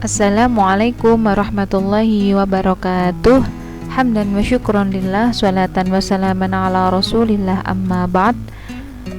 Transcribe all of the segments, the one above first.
Assalamualaikum warahmatullahi wabarakatuh. Hamdan wa syukron lillah, sholatan wa salaman ala rasulillah, amma ba'd.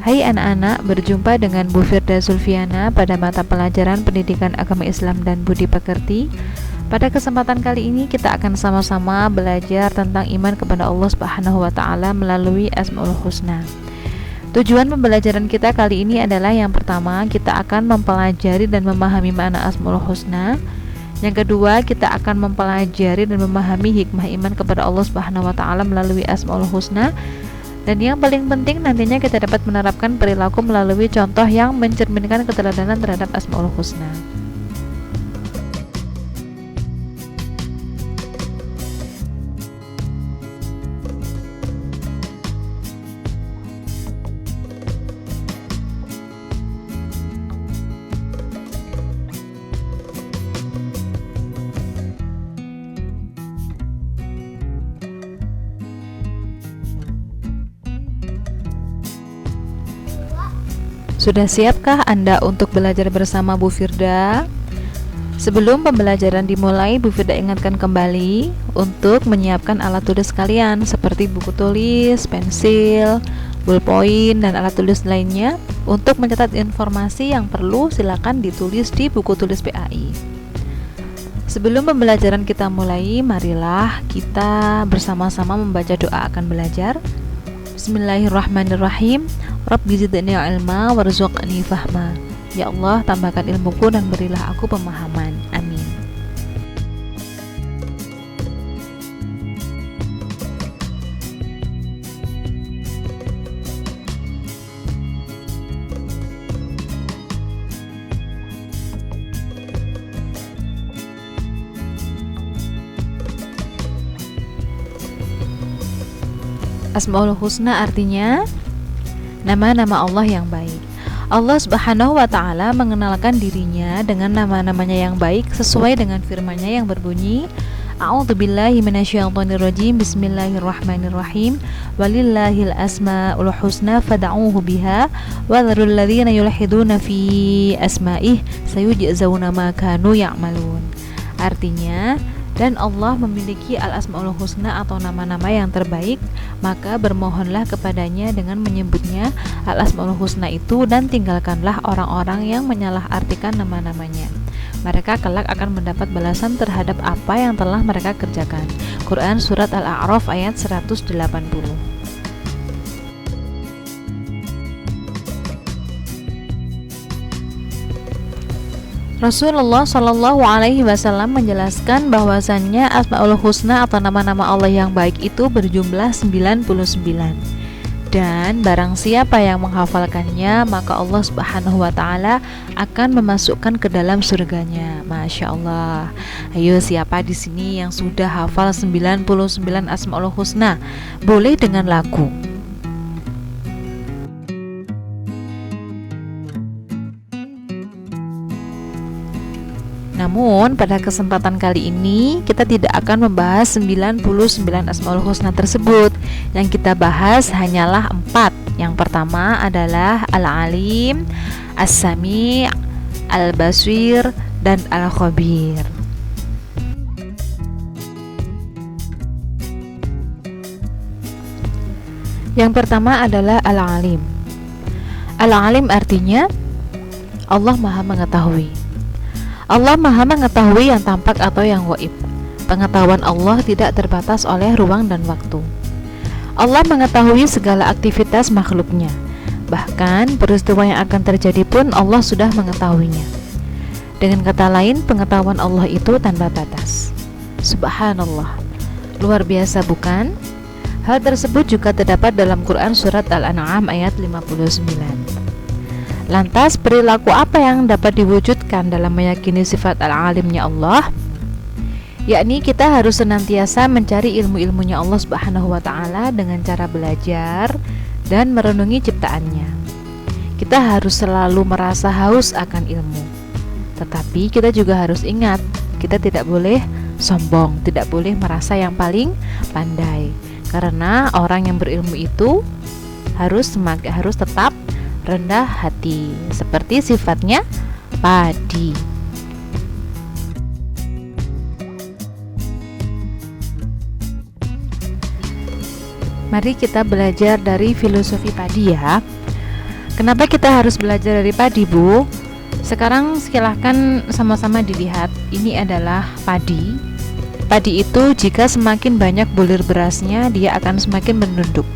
Hai anak-anak, berjumpa dengan Bu Firda Zulfiana pada mata pelajaran Pendidikan Agama Islam dan Budi Pekerti. Pada kesempatan kali ini kita akan sama-sama belajar tentang iman kepada Allah Subhanahu wa taala melalui Asmaul Husna. Tujuan pembelajaran kita kali ini adalah yang pertama, kita akan mempelajari dan memahami makna Asmaul Husna. Yang kedua, kita akan mempelajari dan memahami hikmah iman kepada Allah Subhanahu wa taala melalui Asmaul Husna. Dan yang paling penting, nantinya kita dapat menerapkan perilaku melalui contoh yang mencerminkan keteladanan terhadap Asmaul Husna. Sudah siapkah Anda untuk belajar bersama Bu Firda? Sebelum pembelajaran dimulai, Bu Firda ingatkan kembali untuk menyiapkan alat tulis kalian seperti buku tulis, pensil, ballpoint, dan alat tulis lainnya. Untuk mencatat informasi yang perlu, silakan ditulis di buku tulis PAI. Sebelum pembelajaran kita mulai, marilah kita bersama-sama membaca doa akan belajar. Bismillahirrahmanirrahim. Rabbi zidni ilma warzuqni fahma. Ya Allah, tambahkan ilmuku dan berilah aku pemahaman. Amin. Asmaul Husna artinya nama-nama Allah yang baik. Allah Subhanahu wa ta'ala mengenalkan dirinya dengan nama-namanya yang baik sesuai dengan firman-Nya yang berbunyi, A'udzubillahi minasyaitonirrajim, Bismillahirrahmanirrahim, Walillahil asmaul husna fad'uuhu biha wa dzarul ladzina yulhiduna fi asma'ih sayujzawna ma kanu ya'malun. Artinya, dan Allah memiliki al-asmaul husna atau nama-nama yang terbaik, maka bermohonlah kepadanya dengan menyebutnya al-asmaul husna itu, dan tinggalkanlah orang-orang yang menyalahartikan nama-namanya. Mereka kelak akan mendapat balasan terhadap apa yang telah mereka kerjakan. Quran Surat Al-A'raf ayat 180. Rasulullah Shallallahu Alaihi Wasallam menjelaskan bahwasannya Asmaul Husna atau nama-nama Allah yang baik itu berjumlah 99. Dan barang siapa yang menghafalkannya, maka Allah Subhanahu wa taala akan memasukkan ke dalam surganya. Masya Allah. Ayo, siapa di sini yang sudah hafal 99 Asmaul Husna? Boleh dengan lagu. Namun pada kesempatan kali ini kita tidak akan membahas 99 Asmaul Husna tersebut. Yang kita bahas hanyalah 4. Yang pertama adalah Al-Alim, As-Sami', Al-Basir, dan Al-Khabir. Yang pertama adalah Al-Alim. Al-Alim artinya Allah Maha Mengetahui. Allah Maha Mengetahui yang tampak atau yang gaib. Pengetahuan Allah tidak terbatas oleh ruang dan waktu. Allah mengetahui segala aktivitas makhluknya. Bahkan peristiwa yang akan terjadi pun Allah sudah mengetahuinya. Dengan kata lain, pengetahuan Allah itu tanpa batas. Subhanallah. Luar biasa, bukan? Hal tersebut juga terdapat dalam Quran Surat Al-An'am ayat 59. Lantas, perilaku apa yang dapat diwujudkan dalam meyakini sifat al-alimnya Allah? Yakni kita harus senantiasa mencari ilmu-ilmunya Allah Subhanahu wa ta'ala dengan cara belajar dan merenungi ciptaannya. Kita harus selalu merasa haus akan ilmu. Tetapi kita juga harus ingat, kita tidak boleh sombong, tidak boleh merasa yang paling pandai. Karena orang yang berilmu itu harus tetap rendah hati, seperti sifatnya padi. Mari kita belajar dari filosofi padi ya. Kenapa kita harus belajar dari padi, Bu? Sekarang silahkan sama-sama dilihat. Ini adalah padi. Padi itu jika semakin banyak bulir berasnya, dia akan semakin menunduk,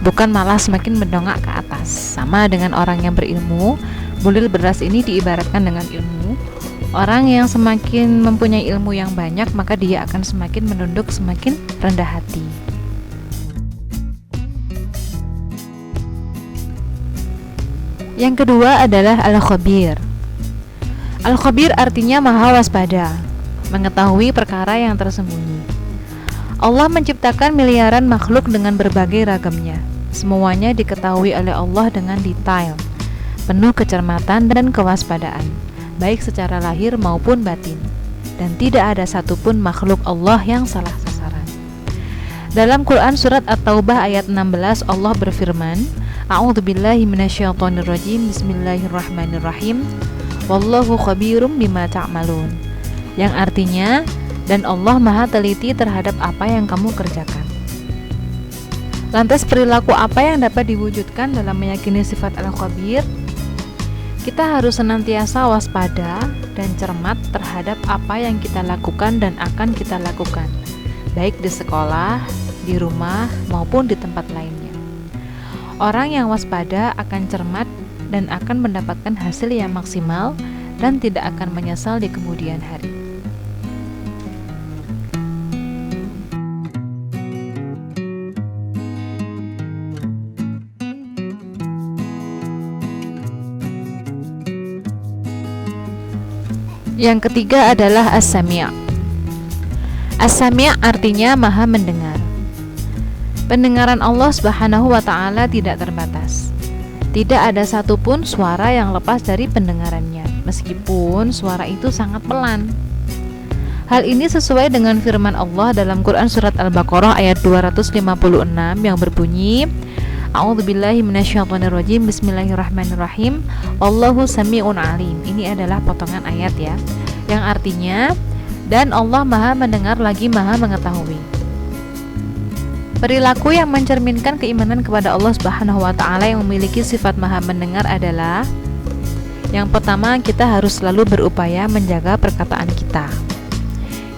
bukan malah semakin mendongak ke atas. Sama dengan orang yang berilmu, bulir beras ini diibaratkan dengan ilmu. Orang yang semakin mempunyai ilmu yang banyak, maka dia akan semakin menunduk, semakin rendah hati. Yang kedua adalah al-khabir. Al-khabir artinya maha waspada, mengetahui perkara yang tersembunyi. Allah menciptakan miliaran makhluk dengan berbagai ragamnya. Semuanya diketahui oleh Allah dengan detail, penuh kecermatan dan kewaspadaan, baik secara lahir maupun batin. Dan tidak ada satupun makhluk Allah yang salah sasaran. Dalam Quran surat At-Taubah ayat 16 Allah berfirman, A'udzubillahi minasyaitonirrajim, Bismillahirrahmanirrahim, Wallahu khabirum bima ta'malun. Yang artinya, dan Allah maha teliti terhadap apa yang kamu kerjakan. Lantas perilaku apa yang dapat diwujudkan dalam meyakini sifat al-khabir? Kita harus senantiasa waspada dan cermat terhadap apa yang kita lakukan dan akan kita lakukan, baik di sekolah, di rumah, maupun di tempat lainnya. Orang yang waspada akan cermat dan akan mendapatkan hasil yang maksimal dan tidak akan menyesal di kemudian hari. Yang ketiga adalah as-sami'. As-sami' artinya maha mendengar. Pendengaran Allah Subhanahu wa ta'ala tidak terbatas. Tidak ada satupun suara yang lepas dari pendengarannya, meskipun suara itu sangat pelan. Hal ini sesuai dengan firman Allah dalam Quran surat Al-Baqarah ayat 256 yang berbunyi, A'udzubillahi minasyaitonirrajim, Bismillahirrahmanirrahim, Wallahu sami'un alim. Ini adalah potongan ayat ya, yang artinya, dan Allah maha mendengar lagi maha mengetahui. Perilaku yang mencerminkan keimanan kepada Allah Subhanahu wa ta'ala yang memiliki sifat maha mendengar adalah, yang pertama, kita harus selalu berupaya menjaga perkataan kita.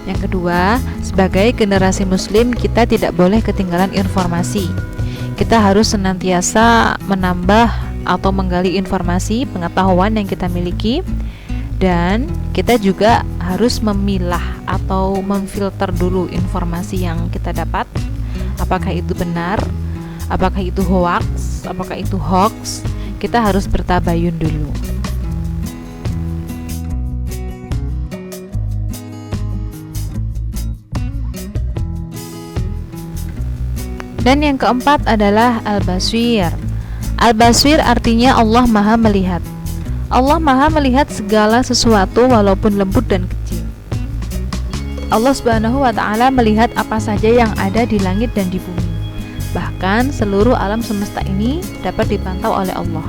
Yang kedua, sebagai generasi muslim, kita tidak boleh ketinggalan informasi. Kita harus senantiasa menambah atau menggali informasi, pengetahuan yang kita miliki, dan kita juga harus memilah atau memfilter dulu informasi yang kita dapat. Apakah itu benar, apakah itu hoax, apakah itu hoax. Kita harus bertabayun dulu. Dan yang keempat adalah al-basir. Al-basir artinya Allah maha melihat. Allah maha melihat segala sesuatu walaupun lembut dan kecil. Allah Subhanahu wa ta'ala melihat apa saja yang ada di langit dan di bumi. Bahkan seluruh alam semesta ini dapat dipantau oleh Allah.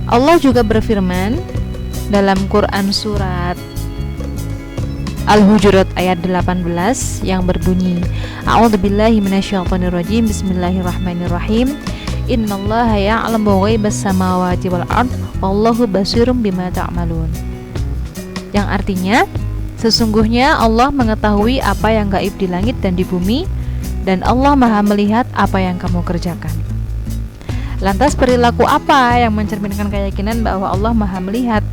Allah juga berfirman dalam Quran surat Al-Hujurat ayat 18 yang berbunyi, A'udzubillahi minasyaitonirrajim, Bismillahirrahmanirrahim, Innallaha ya'lamu ghaibas samawati wal ard, wallahu basirum bima ta'malun. Yang artinya, sesungguhnya Allah mengetahui apa yang gaib di langit dan di bumi, dan Allah maha melihat apa yang kamu kerjakan. Lantas perilaku apa yang mencerminkan keyakinan bahwa Allah maha melihat?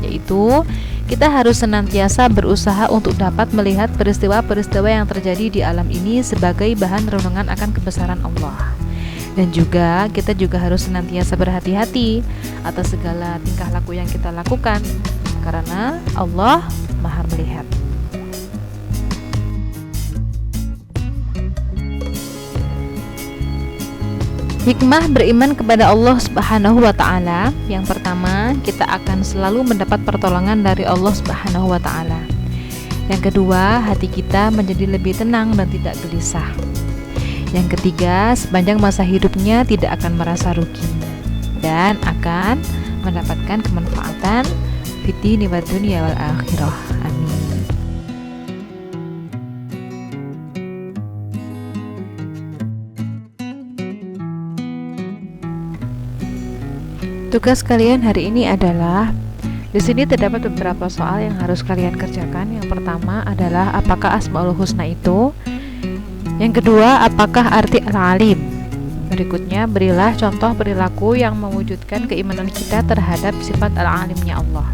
Yaitu, kita harus senantiasa berusaha untuk dapat melihat peristiwa-peristiwa yang terjadi di alam ini sebagai bahan renungan akan kebesaran Allah. Dan juga kita juga harus senantiasa berhati-hati atas segala tingkah laku yang kita lakukan, karena Allah maha melihat. Hikmah beriman kepada Allah Subhanahu wa ta'ala. Yang pertama, kita akan selalu mendapat pertolongan dari Allah Subhanahu wa ta'ala. Yang kedua, hati kita menjadi lebih tenang dan tidak gelisah. Yang ketiga, sepanjang masa hidupnya tidak akan merasa rugi dan akan mendapatkan kemanfaatan fid dini wad dunya wal akhirah. Amin. Tugas kalian hari ini adalah, di sini terdapat beberapa soal yang harus kalian kerjakan. Yang pertama adalah apakah Asmaul Husna itu? Yang kedua, apakah arti Al-Alim? Berikutnya, berilah contoh perilaku yang mewujudkan keimanan kita terhadap sifat Al-Alimnya Allah.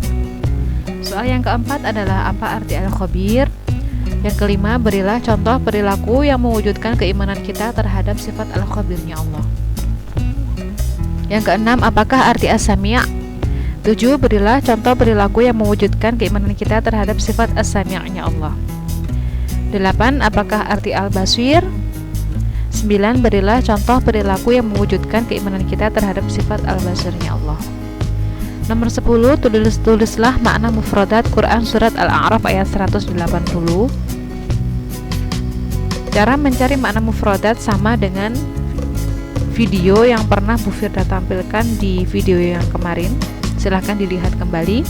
Soal yang keempat adalah apa arti Al-Khabir? Yang kelima, berilah contoh perilaku yang mewujudkan keimanan kita terhadap sifat Al-Khabirnya Allah. Yang keenam, apakah arti As-Sami'? 7. Berilah contoh perilaku yang mewujudkan keimanan kita terhadap sifat As-Sami'-nya Allah. 8. Apakah arti Al-Basir? 9. Berilah contoh perilaku yang mewujudkan keimanan kita terhadap sifat Al-Basirnya Allah. Nomor 10. Tulislah makna mufradat Quran Surat Al-A'raf ayat 180. Cara mencari makna mufradat sama dengan video yang pernah Bu Firda tampilkan di video yang kemarin. Silahkan dilihat kembali.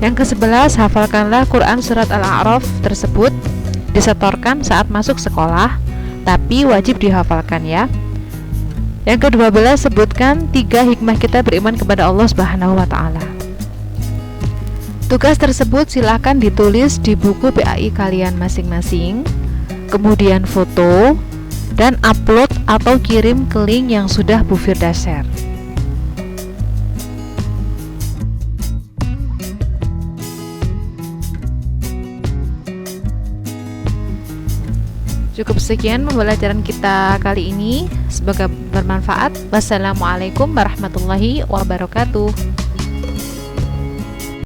Yang ke-11, hafalkanlah Quran Surat Al-A'raf tersebut. Disetorkan saat masuk sekolah, tapi wajib dihafalkan ya. Yang ke-12, sebutkan 3 hikmah kita beriman kepada Allah Subhanahu wa Ta'ala. Tugas tersebut silahkan ditulis di buku PAI kalian masing-masing, kemudian foto dan upload atau kirim ke link yang sudah Bu Firda share. Cukup sekian pembelajaran kita kali ini, semoga bermanfaat. Wassalamualaikum warahmatullahi wabarakatuh.